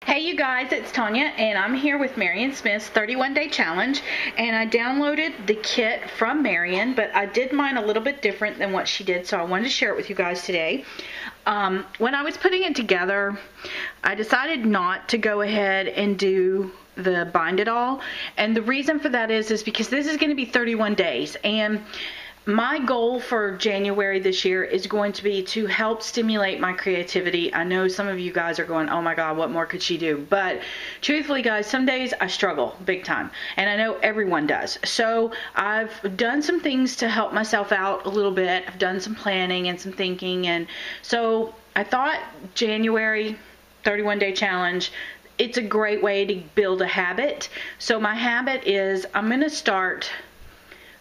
Hey you guys, it's Tonya and I'm here with Marion Smith's 31-day challenge, and I downloaded the kit from Marion, but I did mine a little bit different than what she did, so I wanted to share it with you guys today. When I was putting it together, I decided not to go ahead and do the bind it all, and the reason for that is because this is going to be 31 days, and my goal for January this year is going to be to help stimulate my creativity. I know some of you guys are going, oh my God, what more could she do? But truthfully, guys, some days I struggle big time, and I know everyone does. So I've done some things to help myself out a little bit. I've done some planning and some thinking, and so I thought January 31-day challenge, it's a great way to build a habit. So my habit is I'm going to start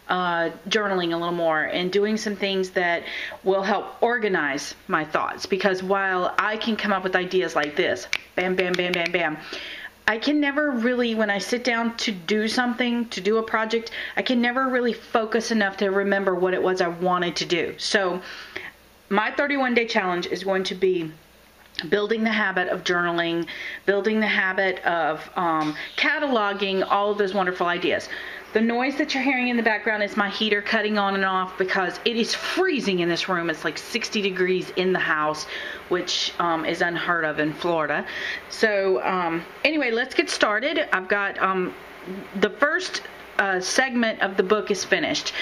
journaling a little more and doing some things that will help organize my thoughts, because while I can come up with ideas like this, bam, bam, bam, bam, bam, I can never really, when I sit down to do something, to do a project, I can never really focus enough to remember what it was I wanted to do. So my 31-day challenge is going to be building the habit of journaling, building the habit of cataloging all of those wonderful ideas. The noise that you're hearing in the background is my heater cutting on and off because it is freezing in this room. It's like 60 degrees in the house, which is unheard of in Florida. So anyway, let's get started. I've got the first segment of the book is finished.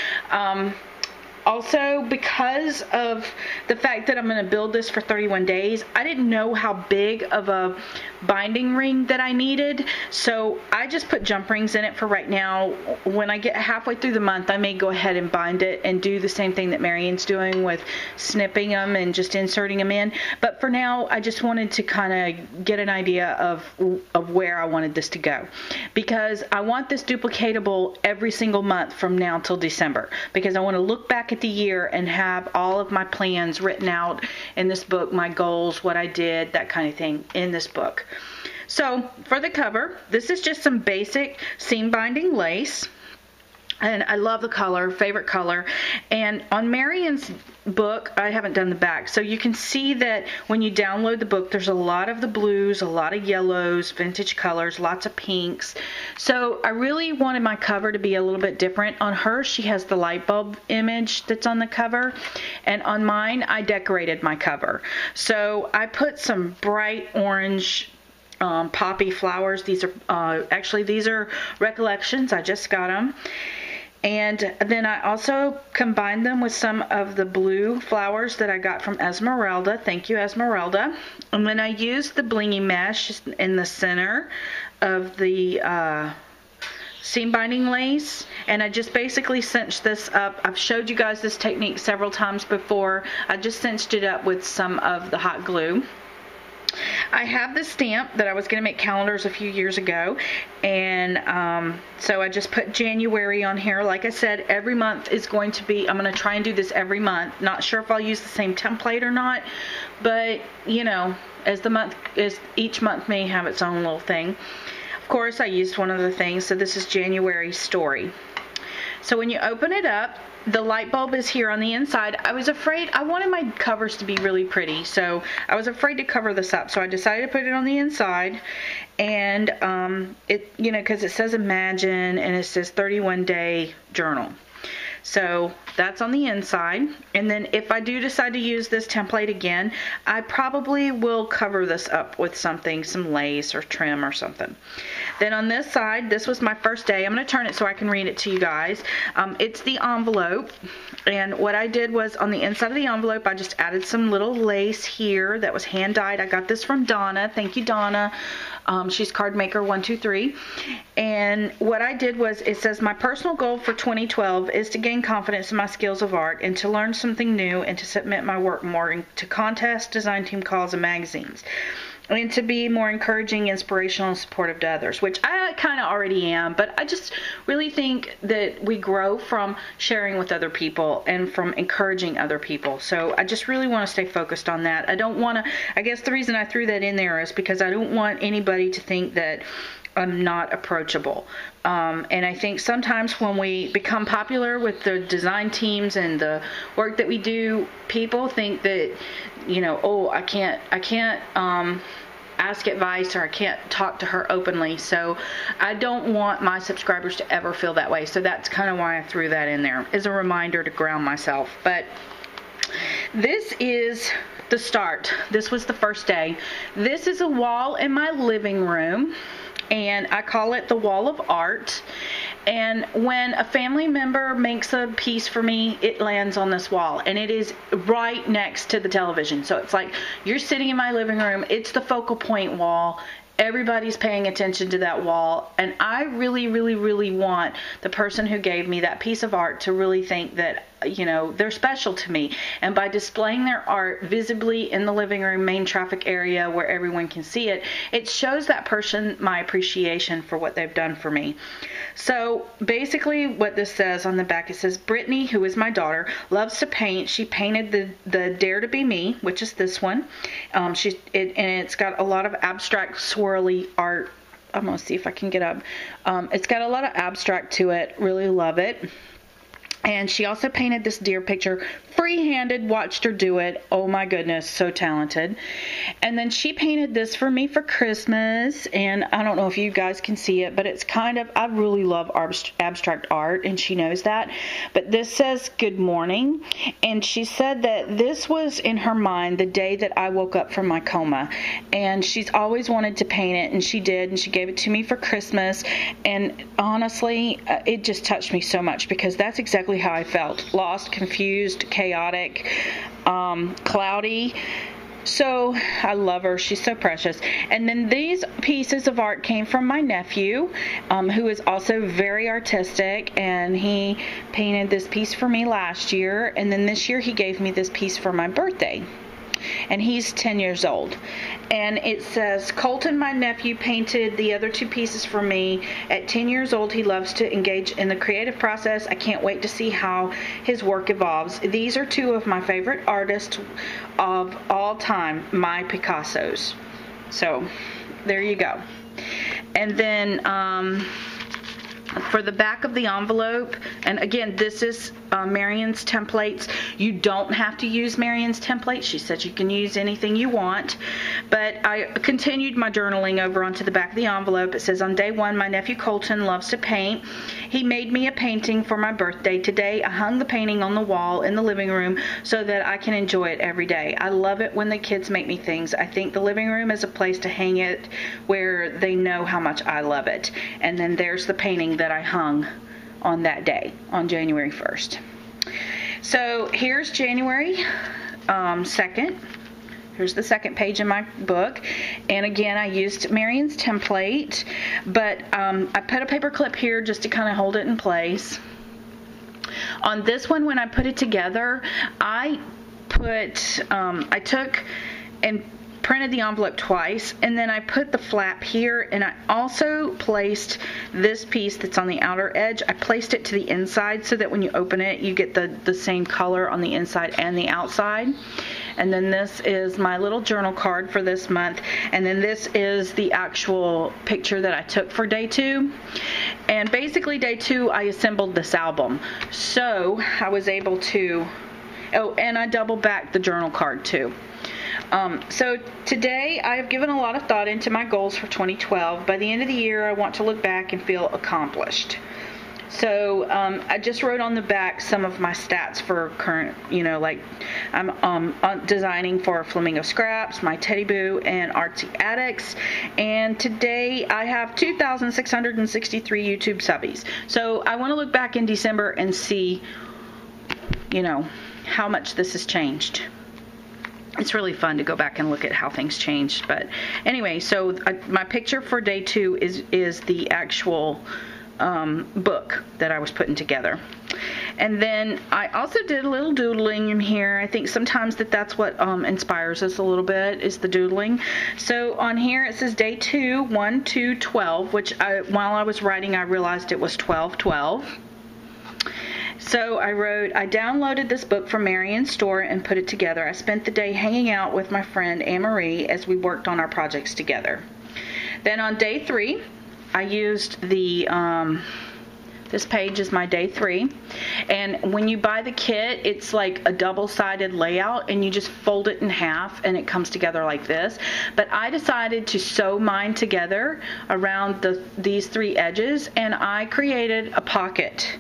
Also, because of the fact that I'm going to build this for 31 days, I didn't know how big of a binding ring that I needed, so I just put jump rings in it for right now. When I get halfway through the month, I may go ahead and bind it and do the same thing that Marion's doing with snipping them and just inserting them in. But for now, I just wanted to kind of get an idea of where I wanted this to go, because I want this duplicatable every single month from now till December, because I want to look back at the year and have all of my plans written out in this book, my goals, what I did, that kind of thing in this book. So for the cover, this is just some basic seam binding lace. And I love the color, favorite color. And on Marion's book, I haven't done the back, so you can see that when you download the book, there's a lot of the blues, a lot of yellows, vintage colors, lots of pinks. So I really wanted my cover to be a little bit different. On hers, she has the light bulb image that's on the cover, and on mine, I decorated my cover. So I put some bright orange poppy flowers. These are actually, these are Recollections. I just got them. And then I also combined them with some of the blue flowers that I got from Esmeralda. Thank you, Esmeralda. And then I used the blingy mesh in the center of the seam binding lace, and I just basically cinched this up. I've showed you guys this technique several times before. I just cinched it up with some of the hot glue. I have this stamp that I was going to make calendars a few years ago, and so I just put January on here. Like I said, every month is going to be, I'm going to try and do this every month. Not sure if I'll use the same template or not, but you know, each month may have its own little thing. Of course, I used one of the things, so this is January's story. So when you open it up, the light bulb is here on the inside. I was afraid, I wanted my covers to be really pretty, so I was afraid to cover this up, so I decided to put it on the inside. And it, you know, because it says Imagine and it says 31-day journal. So that's on the inside. And then if I do decide to use this template again, I probably will cover this up with something, some lace or trim or something. Then on this side, this was my first day. I'm going to turn it so I can read it to you guys. It's the envelope. And what I did was on the inside of the envelope, I just added some little lace here that was hand dyed. I got this from Donna. Thank you, Donna. She's card maker 123. And what I did was, it says, my personal goal for 2012 is to gain confidence in my skills of art and to learn something new and to submit my work more to contests, design team calls, and magazines. And to be more encouraging, inspirational, and supportive to others, which I kind of already am, but I just really think that we grow from sharing with other people and from encouraging other people. So I just really want to stay focused on that. I don't want to, I guess the reason I threw that in there is because I don't want anybody to think that I'm not approachable. And I think sometimes when we become popular with the design teams and the work that we do, people think that, you know, oh, I can't ask advice, or I can't talk to her openly. So I don't want my subscribers to ever feel that way. So that's kind of why I threw that in there, as a reminder to ground myself. But this is the start. This was the first day. This is a wall in my living room, and I call it the wall of art. And when a family member makes a piece for me, it lands on this wall, and it is right next to the television. So it's like you're sitting in my living room. It's the focal point wall. Everybody's paying attention to that wall, and I really, really, really want the person who gave me that piece of art to really think that, you know, they're special to me. And by displaying their art visibly in the living room main traffic area where everyone can see it, it shows that person my appreciation for what they've done for me. So basically what this says on the back, it says, Brittany, who is my daughter, loves to paint. She painted the Dare to Be Me, which is this one. And it's got a lot of abstract swirly art. I'm going to see if I can get up. It's got a lot of abstract to it. Really love it. And she also painted this deer picture, free-handed, watched her do it. Oh my goodness, so talented. And then she painted this for me for Christmas, and I don't know if you guys can see it, but it's kind of, I really love abstract art, and she knows that. But this says, good morning, and she said that this was in her mind the day that I woke up from my coma, and she's always wanted to paint it, and she did, and she gave it to me for Christmas. And honestly, it just touched me so much, because that's exactly how I felt. Lost, confused, chaotic, cloudy. So I love her. She's so precious. And then these pieces of art came from my nephew, who is also very artistic, and he painted this piece for me last year, and then this year he gave me this piece for my birthday. And he's 10 years old. And it says, Colton, my nephew, painted the other two pieces for me. At 10 years old, he loves to engage in the creative process. I can't wait to see how his work evolves. These are two of my favorite artists of all time, my Picassos. So, there you go. And then, for the back of the envelope, and again, this is Marion's templates. You don't have to use Marion's templates. She said you can use anything you want. But I continued my journaling over onto the back of the envelope. It says, on day one, my nephew Colton loves to paint. He made me a painting for my birthday. Today, I hung the painting on the wall in the living room so that I can enjoy it every day. I love it when the kids make me things. I think the living room is a place to hang it where they know how much I love it. And then there's the painting that I hung on that day, on January 1st. So here's January 2nd. Here's the second page in my book. And again, I used Marion's template, but I put a paper clip here just to kind of hold it in place. On this one, when I put it together, I took and printed the envelope twice, and then I put the flap here, and I also placed this piece that's on the outer edge. I placed it to the inside so that when you open it, you get the same color on the inside and the outside. And then this is my little journal card for this month, and then this is the actual picture that I took for day 2. And basically day 2, I assembled this album, so I was able to, oh, and I double backed the journal card too. So today I have given a lot of thought into my goals for 2012. By the end of the year, I want to look back and feel accomplished. So I just wrote on the back some of my stats for current, like I'm designing for Flamingo Scraps, My Teddy Boo, and Artsy Addicts. And today I have 2,663 YouTube subbies. So I want to look back in December and see, how much this has changed. It's really fun to go back and look at how things changed. But anyway, so my picture for day 2 is the actual book that I was putting together. And then I also did a little doodling in here. I think sometimes that's what inspires us a little bit, is the doodling. So on here it says day 2, 1, 2, 12, which while I was writing I realized it was 12/12. So I wrote, I downloaded this book from Marion's store and put it together. I spent the day hanging out with my friend Anne-Marie as we worked on our projects together. Then on day 3, I used the This page is my day 3. And when you buy the kit, it's like a double-sided layout, and you just fold it in half and it comes together like this. But I decided to sew mine together around these 3 edges, and I created a pocket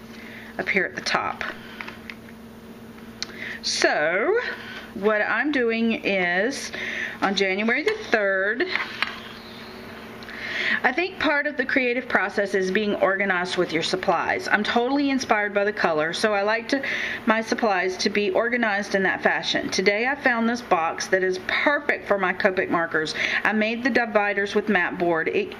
up here at the top. So what I'm doing is, on January the 3rd, I think part of the creative process is being organized with your supplies. I'm totally inspired by the color, so I like my supplies to be organized in that fashion. Today I found this box that is perfect for my Copic markers. I made the dividers with mat board. It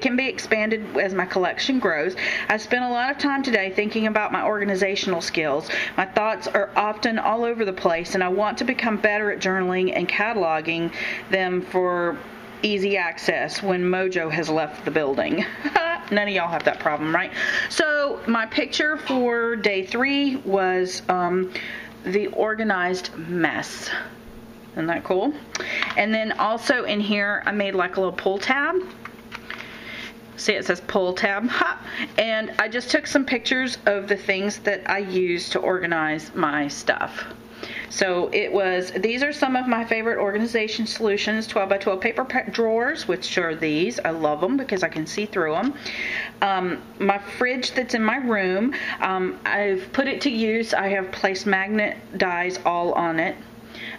can be expanded as my collection grows. I spent a lot of time today thinking about my organizational skills. My thoughts are often all over the place, and I want to become better at journaling and cataloging them for easy access when Mojo has left the building. None of y'all have that problem, right? So my picture for day 3 was the organized mess. Isn't that cool? And then also in here I made like a little pull tab. See, it says pull tab. And I just took some pictures of the things that I use to organize my stuff. So these are some of my favorite organization solutions. 12 by 12 paper drawers, which are these. I love them because I can see through them. My fridge that's in my room, I've put it to use. I have placed magnet dies all on it.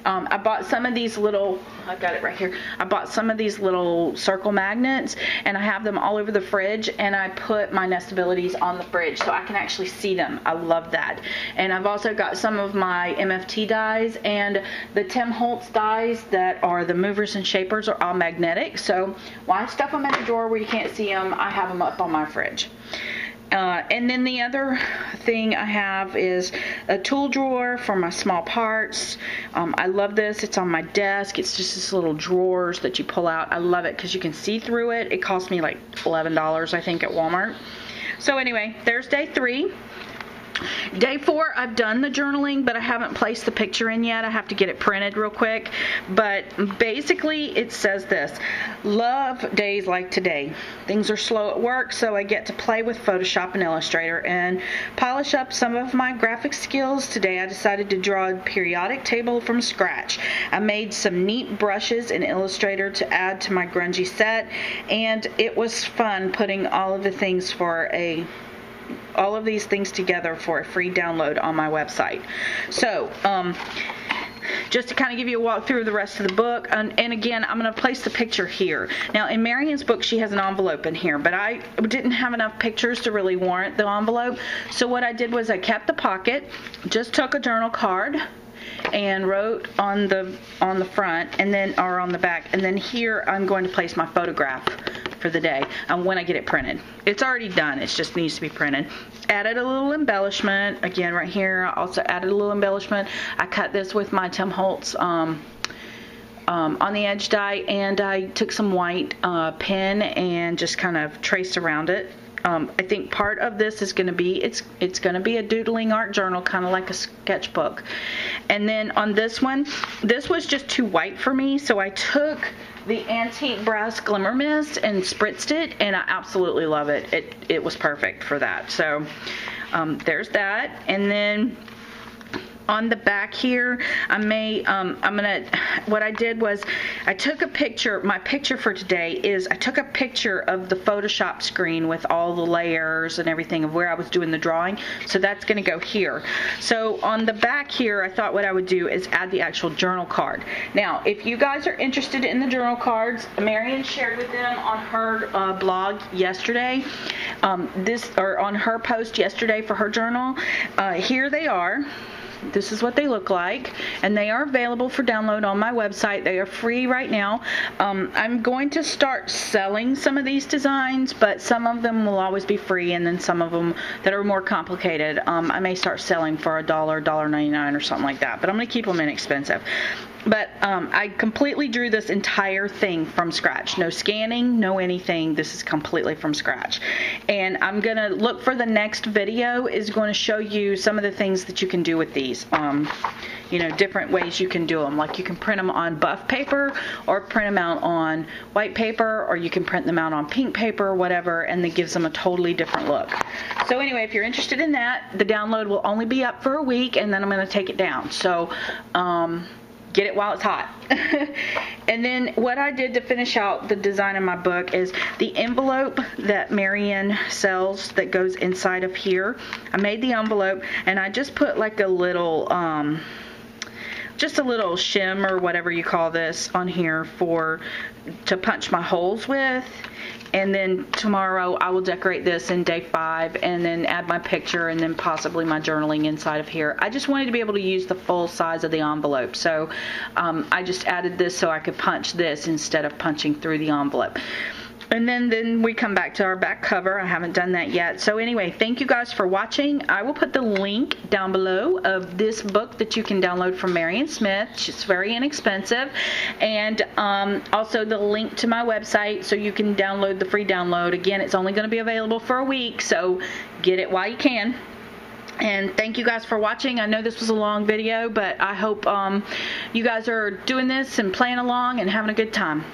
I bought some of these little, I've got it right here, I bought some of these little circle magnets, and I have them all over the fridge, and I put my nestabilities on the fridge so I can actually see them. I love that. And I've also got some of my MFT dies, and the Tim Holtz dies that are the movers and shapers are all magnetic, so when I stuff them in a drawer where you can't see them, I have them up on my fridge. And then the other thing I have is a tool drawer for my small parts. I love this. It's on my desk. It's just this little drawers that you pull out. I love it because you can see through it. It cost me like $11, I think, at Walmart. So anyway, there's day 3. Day 4, I've done the journaling, but I haven't placed the picture in yet. I have to get it printed real quick. But basically, it says this: love days like today. Things are slow at work, so I get to play with Photoshop and Illustrator and polish up some of my graphic skills. Today, I decided to draw a periodic table from scratch. I made some neat brushes in Illustrator to add to my grungy set, and it was fun putting all of these things together for a free download on my website. So, just to kind of give you a walkthrough of the rest of the book, and again, I'm going to place the picture here. Now, in Marion's book, she has an envelope in here, but I didn't have enough pictures to really warrant the envelope. So what I did was I kept the pocket, just took a journal card, and wrote on the front, and then or on the back, and then here I'm going to place my photograph for the day when I get it printed. It's already done, it just needs to be printed. Added a little embellishment again right here. I also added a little embellishment. I cut this with my Tim Holtz on the edge die, and I took some white pen and just kind of traced around it. I think part of this is going to be, it's going to be a doodling art journal, kind of like a sketchbook. And then on this one, this was just too white for me, so I took the Antique Brass Glimmer Mist and spritzed it, and I absolutely love it. It was perfect for that. So there's that. And then on the back here, what I did was I took a picture. My picture for today is I took a picture of the Photoshop screen with all the layers and everything of where I was doing the drawing. So that's going to go here. So on the back here, I thought what I would do is add the actual journal card. Now, if you guys are interested in the journal cards, Marion shared with them on her blog yesterday, on her post yesterday for her journal. Here they are. This is what they look like, and they are available for download on my website. They are free right now. I'm going to start selling some of these designs, but some of them will always be free, and then some of them that are more complicated, I may start selling for $1, $1.99 or something like that, but I'm going to keep them inexpensive. But I completely drew this entire thing from scratch. No scanning, no anything. This is completely from scratch. And I'm going to look for the next video is going to show you some of the things that you can do with these. You know, different ways you can do them. Like you can print them on buff paper or print them out on white paper, or you can print them out on pink paper or whatever, and that gives them a totally different look. So anyway, if you're interested in that, the download will only be up for a week, and then I'm going to take it down. So, get it while it's hot. And then what I did to finish out the design of my book is the envelope that Marion sells that goes inside of here. I made the envelope and I just put like a little just a little shim or whatever you call this on here to punch my holes with. And then tomorrow I will decorate this in day 5 and then add my picture and then possibly my journaling inside of here. I just wanted to be able to use the full size of the envelope. So I just added this so I could punch this instead of punching through the envelope. And then we come back to our back cover. I haven't done that yet. So anyway, thank you guys for watching. I will put the link down below of this book that you can download from Marion Smith. It's very inexpensive. And also the link to my website so you can download the free download. Again, it's only going to be available for a week, so get it while you can. And thank you guys for watching. I know this was a long video, but I hope you guys are doing this and playing along and having a good time.